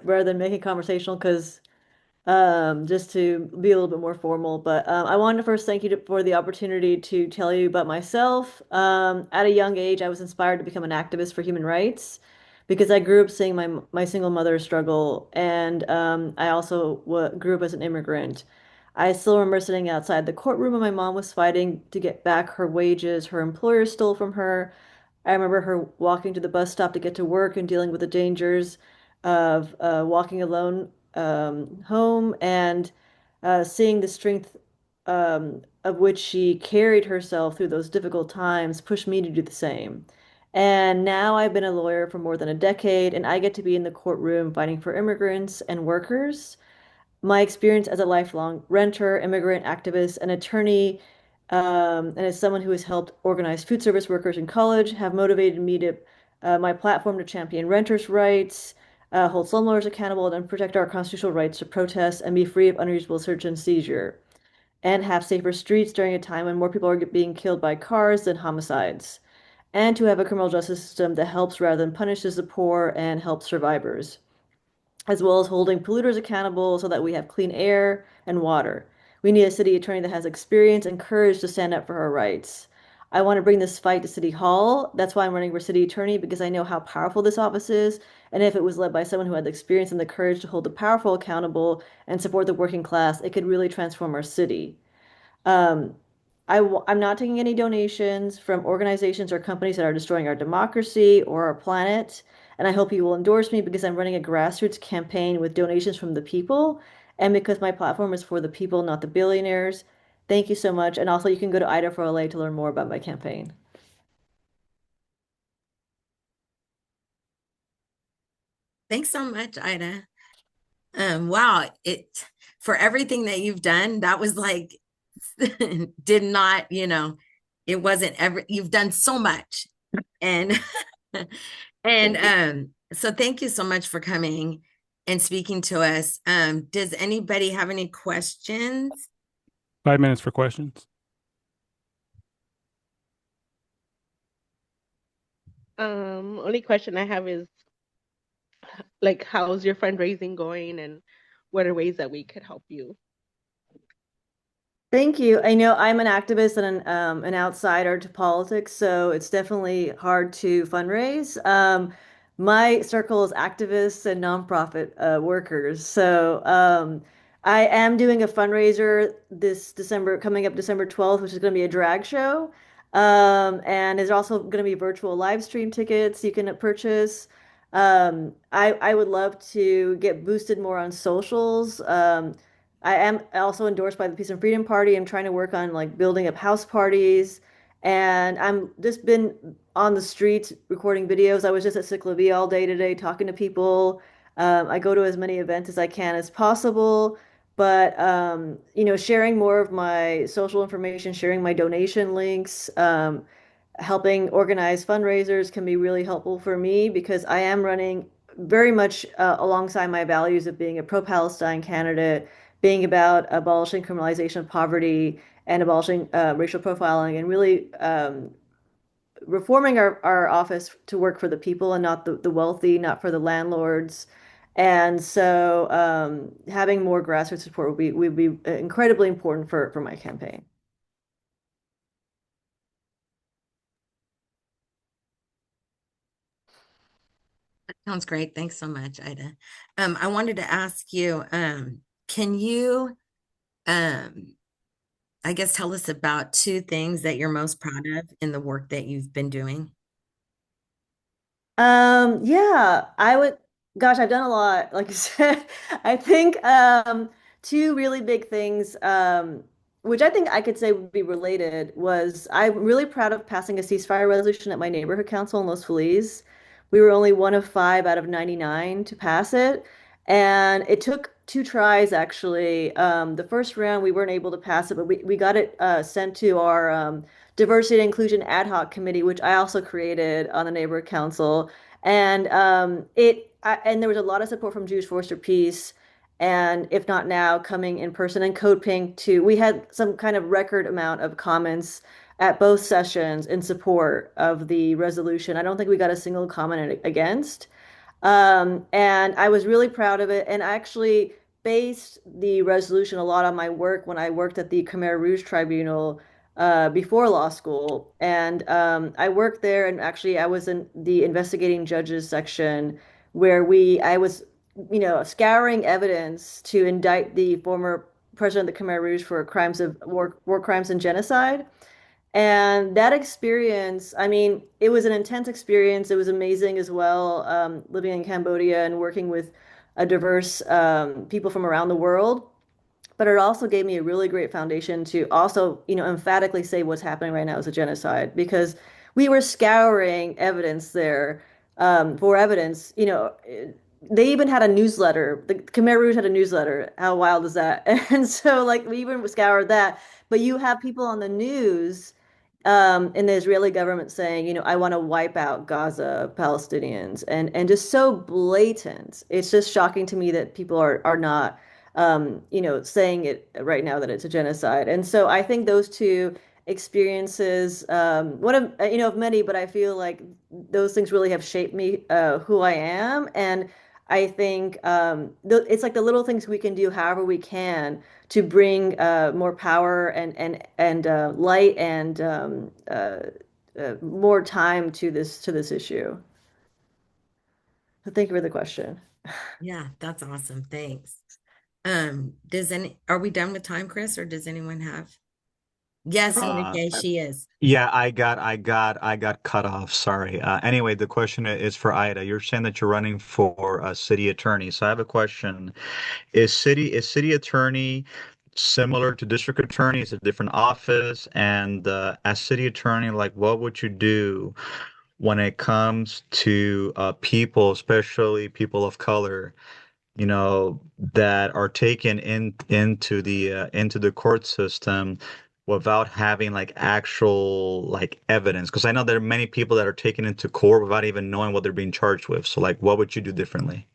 rather than make it conversational because just to be a little bit more formal. But I wanted to first thank you for the opportunity to tell you about myself. At a young age, I was inspired to become an activist for human rights because I grew up seeing my single mother struggle, and I also grew up as an immigrant. I still remember sitting outside the courtroom when my mom was fighting to get back her wages her employer stole from her. I remember her walking to the bus stop to get to work and dealing with the dangers of walking alone home and seeing the strength of which she carried herself through those difficult times pushed me to do the same. And now I've been a lawyer for more than a decade, and I get to be in the courtroom fighting for immigrants and workers. My experience as a lifelong renter, immigrant activist, and attorney, and as someone who has helped organize food service workers in college, have motivated me to my platform to champion renters' rights, hold slumlords accountable, and protect our constitutional rights to protest and be free of unreasonable search and seizure, and have safer streets during a time when more people are being killed by cars than homicides, and to have a criminal justice system that helps rather than punishes the poor and helps survivors, as well as holding polluters accountable so that we have clean air and water. We need a city attorney that has experience and courage to stand up for our rights. I want to bring this fight to City Hall. That's why I'm running for city attorney because I know how powerful this office is. And if it was led by someone who had the experience and the courage to hold the powerful accountable and support the working class, it could really transform our city. Um, I'm not taking any donations from organizations or companies that are destroying our democracy or our planet. And I hope you will endorse me because I'm running a grassroots campaign with donations from the people and because my platform is for the people, not the billionaires. Thank you so much. And also, you can go to Ida for LA to learn more about my campaign. Thanks so much, Ida. Wow, it for everything that you've done, that was like did not, it wasn't ever you've done so much. And and Thank you. so thank you so much for coming and speaking to us. Does anybody have any questions? 5 minutes for questions. Only question I have is like, how's your fundraising going and what are ways that we could help you? Thank you. I know I'm an activist and an outsider to politics, so it's definitely hard to fundraise. My circle is activists and nonprofit workers. So I am doing a fundraiser this December, coming up December 12th, which is going to be a drag show. And there's also going to be virtual live stream tickets you can purchase. I would love to get boosted more on socials. I am also endorsed by the Peace and Freedom Party. I'm trying to work on like building up house parties, and I'm just been on the streets recording videos. I was just at Ciclavia all day today talking to people. I go to as many events as I can as possible, but sharing more of my social information, sharing my donation links, helping organize fundraisers can be really helpful for me because I am running very much alongside my values of being a pro-Palestine candidate, being about abolishing criminalization of poverty and abolishing racial profiling and really reforming our office to work for the people and not the wealthy, not for the landlords. And so having more grassroots support would be incredibly important for my campaign. Sounds great. Thanks so much, Ida. I wanted to ask you, can you um I guess tell us about two things that you're most proud of in the work that you've been doing? Yeah, gosh, I've done a lot. Like I said, I think two really big things, which I think I could say would be related, was I'm really proud of passing a ceasefire resolution at my neighborhood council in Los Feliz. We were only one of five out of 99 to pass it. And it took two tries, actually. The first round, we weren't able to pass it, but we got it sent to our diversity and inclusion ad hoc committee, which I also created on the neighborhood council. And and there was a lot of support from Jewish Force for Peace, and if not now, coming in person. And Code Pink too. We had some kind of record amount of comments at both sessions in support of the resolution. I don't think we got a single comment against. And I was really proud of it. And I actually based the resolution a lot on my work when I worked at the Khmer Rouge Tribunal before law school. And I worked there, and actually I was in the investigating judges section where I was, scouring evidence to indict the former president of the Khmer Rouge for crimes of war crimes and genocide. And that experience, I mean, it was an intense experience. It was amazing as well, living in Cambodia and working with a diverse people from around the world. But it also gave me a really great foundation to also, emphatically say what's happening right now is a genocide because we were scouring evidence there for evidence. They even had a newsletter. The Khmer Rouge had a newsletter. How wild is that? And so, like, we even scoured that. But you have people on the news in the Israeli government saying, I want to wipe out Gaza Palestinians, and just so blatant. It's just shocking to me that people are not saying it right now that it's a genocide. And so I think those two experiences, one of of many, but I feel like those things really have shaped me, who I am. And I think it's like the little things we can do, however we can, to bring more power and light and more time to this issue. So thank you for the question. Yeah, that's awesome. Thanks. Are we done with time, Chris, or does anyone have? Yes, Uh, Enrique, she is. yeah, I got cut off. Sorry. Anyway, the question is for Ida. You're saying that you're running for a city attorney. So I have a question. Is city attorney similar to district attorney? Is it a different office? And as city attorney, like, what would you do when it comes to people, especially people of color, that are taken into the court system without having like actual like evidence? Because I know there are many people that are taken into court without even knowing what they're being charged with. So like, what would you do differently?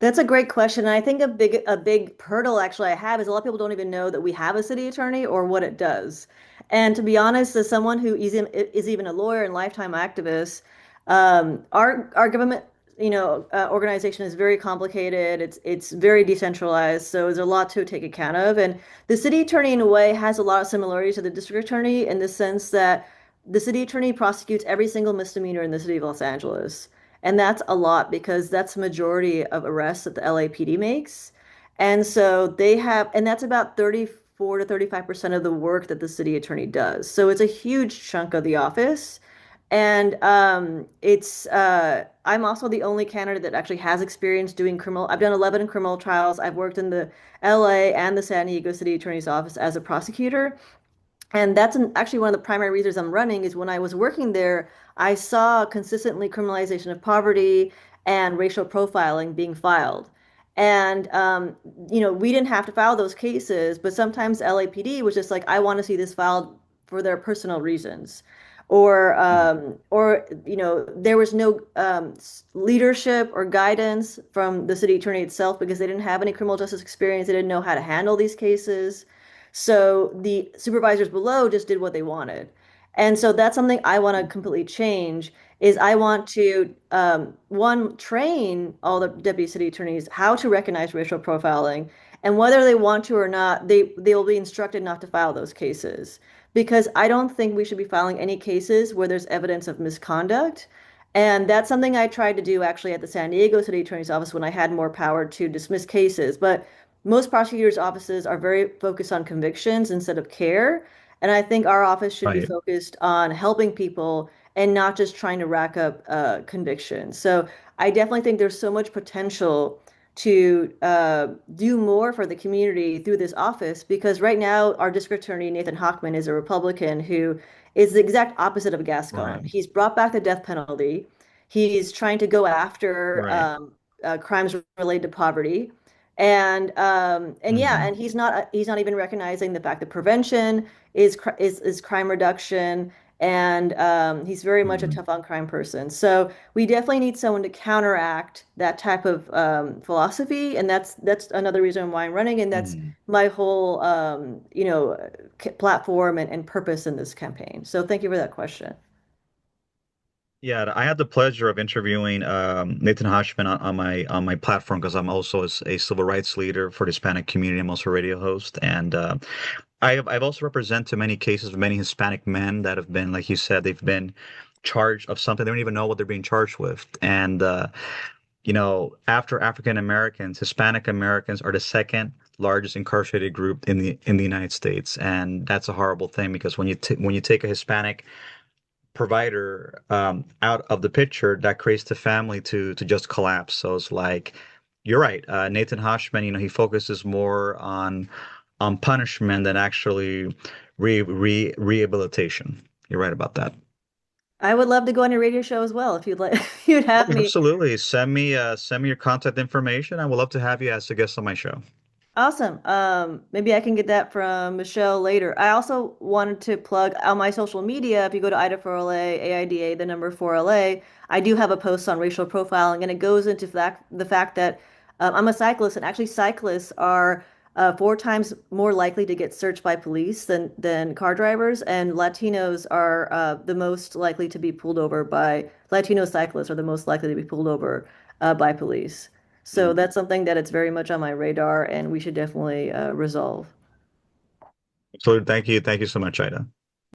That's a great question. And I think a big hurdle actually I have is a lot of people don't even know that we have a city attorney or what it does. And to be honest, as someone who is even a lawyer and lifetime activist, our government, organization is very complicated. It's very decentralized, so there's a lot to take account of. And the city attorney, in a way, has a lot of similarities to the district attorney in the sense that the city attorney prosecutes every single misdemeanor in the city of Los Angeles. And that's a lot because that's the majority of arrests that the LAPD makes. And so and that's about 34 to 35% of the work that the city attorney does. So it's a huge chunk of the office. And I'm also the only candidate that actually has experience doing criminal. I've done 11 criminal trials. I've worked in the LA and the San Diego City Attorney's Office as a prosecutor. And that's actually one of the primary reasons I'm running is when I was working there, I saw consistently criminalization of poverty and racial profiling being filed. And, we didn't have to file those cases, but sometimes LAPD was just like, I want to see this filed for their personal reasons. There was no leadership or guidance from the city attorney itself because they didn't have any criminal justice experience. They didn't know how to handle these cases. So the supervisors below just did what they wanted. And so that's something I want to completely change is I want to one train all the deputy city attorneys how to recognize racial profiling and whether they want to or not, they will be instructed not to file those cases because I don't think we should be filing any cases where there's evidence of misconduct. And that's something I tried to do actually at the San Diego City Attorney's Office when I had more power to dismiss cases. But most prosecutors' offices are very focused on convictions instead of care. And I think our office should be Right. focused on helping people and not just trying to rack up convictions. So I definitely think there's so much potential to do more for the community through this office because right now our district attorney, Nathan Hochman, is a Republican who is the exact opposite of Gascon. Right. He's brought back the death penalty. He's trying to go after Right. crimes related to poverty. And yeah, Hmm. and he's not even recognizing the fact that prevention is crime reduction, and he's very much a Hmm. tough on crime person. So we definitely need someone to counteract that type of philosophy, and that's another reason why I'm running, and that's Hmm. my whole platform and purpose in this campaign. So thank you for that question. Yeah, I had the pleasure of interviewing Nathan Hoshman on my platform because I'm also a civil rights leader for the Hispanic community. I'm also a radio host, and I've also represented many cases of many Hispanic men that have been, like you said, they've been charged of something they don't even know what they're being charged with, and after African Americans, Hispanic Americans are the second largest incarcerated group in the United States, and that's a horrible thing because when you take a Hispanic provider out of the picture, that creates the family to just collapse. So it's like you're right. Nathan Hoshman, he focuses more on punishment than actually rehabilitation. You're right about that. I would love to go on your radio show as well if you'd like if you'd have me. Absolutely. Send me your contact information. I would love to have you as a guest on my show. Awesome. Maybe I can get that from Michelle later. I also wanted to plug on my social media. If you go to Ida 4LA, AIDA, the number 4LA, I do have a post on racial profiling, and it goes into the fact that I'm a cyclist, and actually cyclists are 4 times more likely to get searched by police than car drivers, and Latinos are the most likely to be pulled over by Latino cyclists are the most likely to be pulled over by police. So Mhm. that's something that it's very much on my radar, and we should definitely resolve. So thank you so much, Ida.